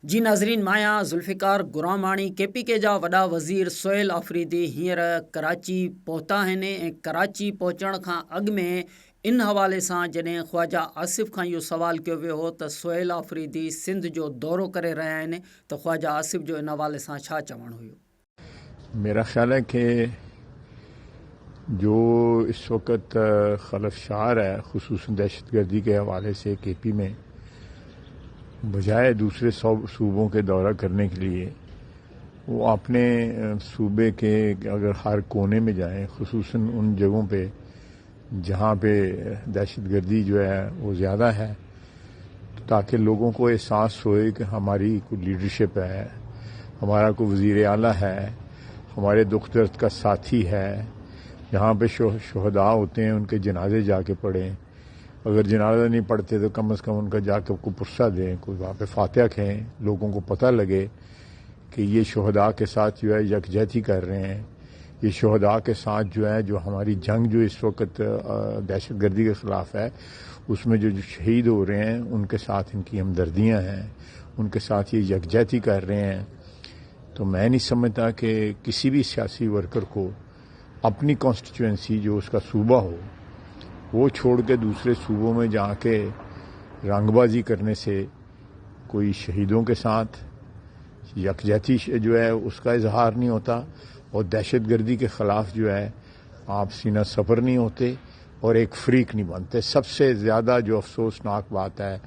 जी नाज़रीन, माया ज़ुल्फ़िकार गुरामाणी KPK जा वॾा वज़ीर सोहेल आफ़रीदी हींअर कराची पहुता आहिनि ऐं कराची पहुचण खां अॻु में इन हवाले सां जॾहिं ख्वाजा आसिफ़ खां इहो सुवालु कयो वियो हो त सोहेल आफ़रीदी सिंध जो दौरो करे रहिया आहिनि त ख्वाजा आसिफ़ जो इन हवाले सां छा चवणु हुयो? मेरा ख्याल है कि जो इस वक्त खलफशार है खुसूसन दहशतगर्दी के हवाले से KP में, बजाय दूसरे सूबों के दौरा करने के लिए वो अपने सूबे के अगर हर कोने में जाएं, खुसूसन उन जगहों पे जहाँ पे दहशतगर्दी जो है वो ज़्यादा है, ताकि लोगों को एहसास होए कि हमारी कोई लीडरशिप है, हमारा कोई वज़ीर आला है, हमारे दुख दर्द का साथी है। जहाँ पे शोहदा होते हैं उनके जनाजे जाके पढ़ें, अगर जनाजा नहीं पढ़ते तो कम से कम उनका जाकर कोई पुरसा दें, कोई वहाँ पे फातिहा कहें, लोगों को पता लगे कि ये शोहदा के साथ जो है यकजहती कर रहे हैं, ये शोहदा के साथ जो है जो हमारी जंग जो इस वक्त दहशतगर्दी के ख़िलाफ़ है उसमें जो शहीद हो रहे हैं उनके साथ इनकी हमदर्दियाँ हैं, उनके साथ ये यकजहती कर रहे हैं। तो मैं नहीं समझता कि किसी भी सियासी वर्कर को अपनी कॉन्स्टिट्यूंसी जो उसका सूबा हो वो छोड़ के दूसरे सूबों में जाके रंगबाजी करने से कोई शहीदों के साथ यकजहती जो है उसका इजहार नहीं होता और दहशतगर्दी के ख़िलाफ़ जो है आप सीना सफ़र नहीं होते और एक फ्रीक नहीं बनते। सबसे ज़्यादा जो अफसोसनाक बात है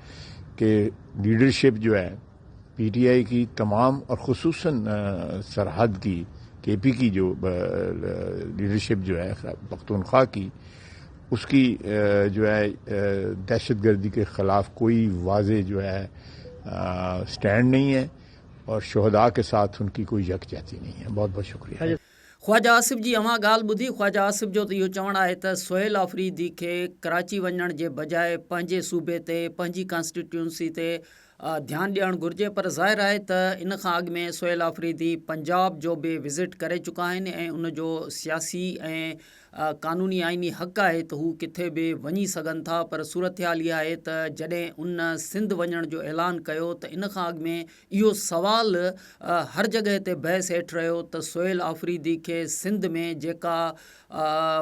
कि लीडरशिप जो है PTI की तमाम और खुसूसन सरहद की KP की जो लीडरशिप जो है पख्तूनख्वा की, उसकी जो है दहशतगर्दी के ख़िलाफ़ कोई वाज़े जो है स्टैंड नहीं है और शोहदा के साथ उनकी कोई यकजहती नहीं है। बहुत बहुत शुक्रिया। ख्वाजा आसिफ़ जी, अवां ॻाल्हि ॿुधी। ख्वाजा आसिफ़ जो त इहो चवणु आहे त सोहेल आफ़रीदी खे कराची वञण जे बजाए पंहिंजे सूबे ते, पंहिंजी कॉन्स्टिट्यूंसी ते ध्यानु ॾियणु घुरिजे, पर ज़ाहिर आहे त इन खां अॻु में सोहेल आफ़रीदी पंजाब जो बि विज़िट करे चुका आहिनि ऐं उनजो सियासी ऐं क़ानूनी आइनी हक़ आहे त हू किथे बि वञी सघनि था। पर सूरत हाल इहा आहे त जॾहिं उन सिंध वञण जो ऐलान कयो त इन खां अॻु में इहो सवाल हर जॻह ते बहस हेठि रहियो त सोहेल आफ़रीदी खे सिंध में जेका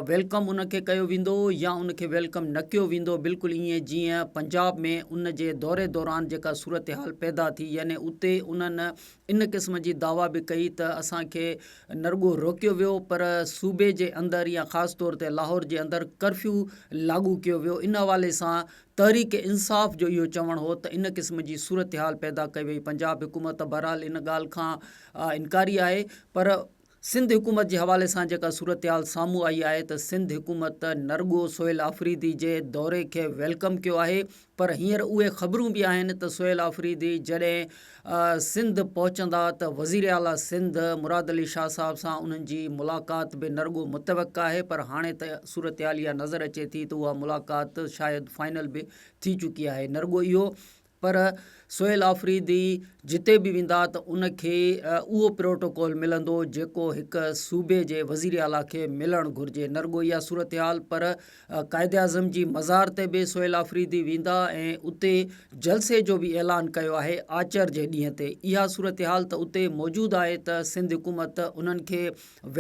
वेलकम उनखे कयो वेंदो या उनखे वेलकम न कयो वेंदो, बिल्कुलु ईअं जीअं पंजाब में उन जे दौरे दौरान जेका सूरत हाल पैदा थी, यानी उते उन्हनि इन क़िस्म जी दावा बि कई त असांखे न रुॻो रोकियो वियो पर सूबे जे अंदरि या ख़ासि तौर ते लाहौर जे अंदरि कर्फ्यू लागू कयो वियो। इन हवाले सां तहरीक इंसाफ़ जो इहो चवणु हो त इन क़िस्म जी सूरत हाल पैदा कई वई। पंजाब हुकूमत बहरहाल इन ॻाल्हि खां इनकारी आहे, पर सिंध हुकूमत जे हवाले सां जेका सूरत हाल साम्हूं आई आहे त सिंध हुकूमत न रुॻो सोहेल आफ़रीदी जे दौरे खे वेलकम कयो आहे, पर हींअर उहे ख़बरूं बि आहिनि त सोहेल आफ़रीदी जॾहिं सिंध पहुचंदा त वज़ीर आला सिंध मुराद अली शाह साहब सां उन्हनि जी मुलाक़ात बि न रुॻो मुतवक़ आहे, पर हाणे त सूरत हाल इहा नज़र अचे थी त उहा मुलाक़ात शायदि फाइनल बि थी चुकी आहे। न रुॻो इहो, पर सोहेल आफ़रीदी जिते बि वेंदा त उनखे उहो प्रोटोकॉल मिलंदो जेको हिकु सूबे जे वज़ीर आला खे मिलणु घुरिजे। न रुॻो इहा सूरत हाल, पर क़ाइद आज़म जी मज़ार ते बि सोहेल आफ़रीदी वेंदा ऐं उते जलसे जो बि ऐलान कयो आहे आचर जे ॾींहं ते। इहा सूरत हाल त उते मौजूदु आहे त सिंध हुकूमत उन्हनि खे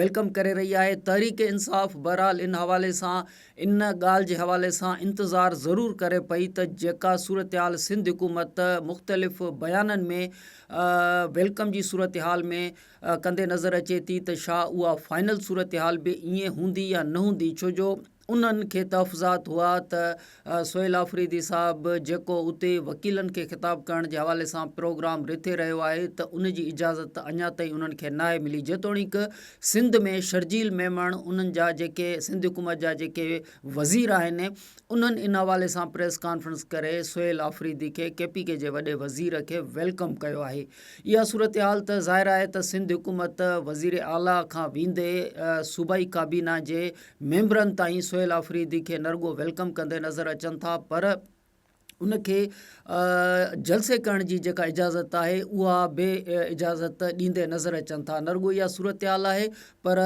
वेलकम करे रही आहे। तहरीक इंसाफ़ बहरहाल इन हवाले सां, इन ॻाल्हि जे हवाले सां इंतज़ारु ज़रूरु करे पई त जेका सूरत हाल सिंध हुकूमत मुख़्तलिफ़ बयाननि में वेलकम जी सूरत हाल में कंदे नज़र अचे थी त छा उहा फाइनल सूरत हाल बि ईअं हूंदी या न हूंदी, छो जो उन्हनि खे तहफ़ुज़ात हुआ त सोहेल आफ़रीदी साहब जेको उते वकीलनि खे ख़िताब करण जे हवाले सां प्रोग्राम रिथे रहियो आहे त उन जी इजाज़त अञा ताईं उन्हनि खे न आहे मिली। जेतोणीकि सिंध में शर्जील मेमण उन्हनि जा जेके सिंध हुकूमत जा जेके वज़ीर आहिनि उन्हनि इन हवाले सां प्रेस कॉन्फ्रेंस करे सोहेल आफ़रीदी खे KPK जे वॾे वज़ीर खे वेलकम कयो आहे। इहा सूरत हाल त ज़ाहिर आहे त सिंध हुकूमत वज़ीर आला खां वेंदे सूबाई काबीना जे मेंबरनि ताईं सोहेल आफ़रीदी खे न रुॻो वेलकम कंदे नज़र अचनि था, पर उनखे जलसे करण जी जेका इजाज़त आहे उहा बे इजाज़त ॾींदे नज़र अचनि था। न रुॻो इहा सूरत हाल आहे पर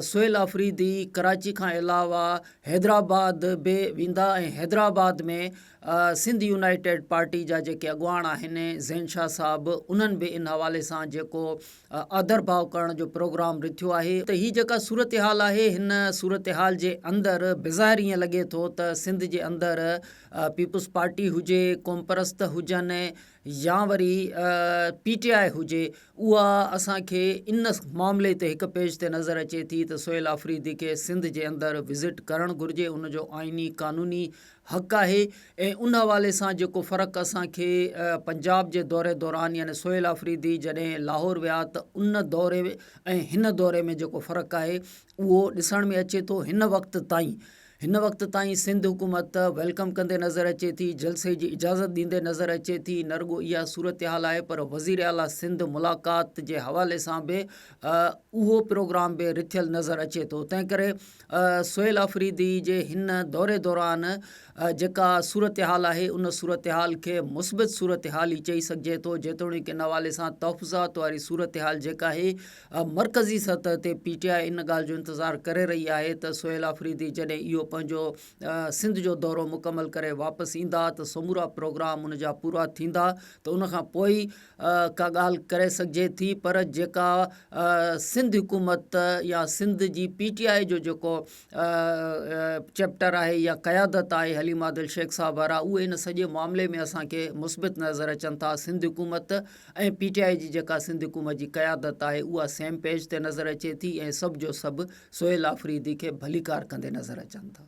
सुहेल आफ़रीदी कराची खां अलावा हैदराबाद बि वेंदा ऐं हैदराबाद में सिंध यूनाइटेड पार्टी जा जेके अॻुवान आहिनि ज़ैन शाह साहब उन्हनि बि इन हवाले सां जेको आदर भाव करण जो प्रोग्राम रिथियो आहे। त हीअ जेका सूरत हाल आहे हिन सूरत हाल जे अंदरि बेज़ाहिर ईअं लॻे थो त सिंध जे अंदरि पीपुल्स पार्टी हुजे, क़ौम परस्त हुजनि या वरी PTI हुजे, उहा असांखे इन मामले ते हिकु पेज ते नज़र अचे थी त सुहेल आफ़रीदी खे सिंध जे अंदरि विज़िट करणु घुरिजे। उनजो आइनी क़ानूनी हक़ आहे ऐं उन हवाले सां जेको फ़र्क़ु असांखे पंजाब जे दौरे दौरान यानी सुहेल आफ़रीदी जॾहिं लाहौर विया त उन दौरे ऐं हिन दौरे में जेको फ़र्क़ु आहे उहो ॾिसण में अचे थो। हिन वक़्त ताईं सिंध हुकूमत वेलकम कंदे नज़र अचे थी, जलसे जी इजाज़त ॾींदे नज़र अचे थी। न रुॻो इहा सूरत हाल आहे पर वज़ीर आला सिंध मुलाक़ात जे हवाले सां बि उहो प्रोग्राम बि रिथियल नज़र अचे थो। तंहिं करे सुहेल आफ़रीदी जे हिन दौरे दौरान जेका सूरत हाल आहे उन सूरत हाल खे मुस्बित सूरत हाल ई चई सघिजे थो, जेतोणीकि इन हवाले सां तहफ़ुज़ात वारी सूरत हाल जेका आहे मरकज़ी सतह ते PTI इन ॻाल्हि जो इंतज़ारु करे रही आहे त सुहेल आफ़रीदी जॾहिं इहो पंहिंजो सिंध जो दौरो मुकमल करे वापसि ईंदा त समूरा प्रोग्राम उनजा पूरा थींदा त उनखां पोइ का ॻाल्हि करे सघिजे थी। पर जेका सिंध हुकूमत या सिंध जी PTI जो जेको चैप्टर आहे या क़यादत आहे हलीमा दिल शेख साहब वारा, उहे इन सॼे मामले में असांखे मुस्बित नज़र अचनि था। सिंध हुकूमत ऐं PTI जी जेका सिंध हुकूमत जी क़यादत आहे उहा सेम पेज ते नज़र अचे थी ऐं सभु जो सभु सुहेल आफ़रीदी खे भलीकार कंदे नज़र अचनि था।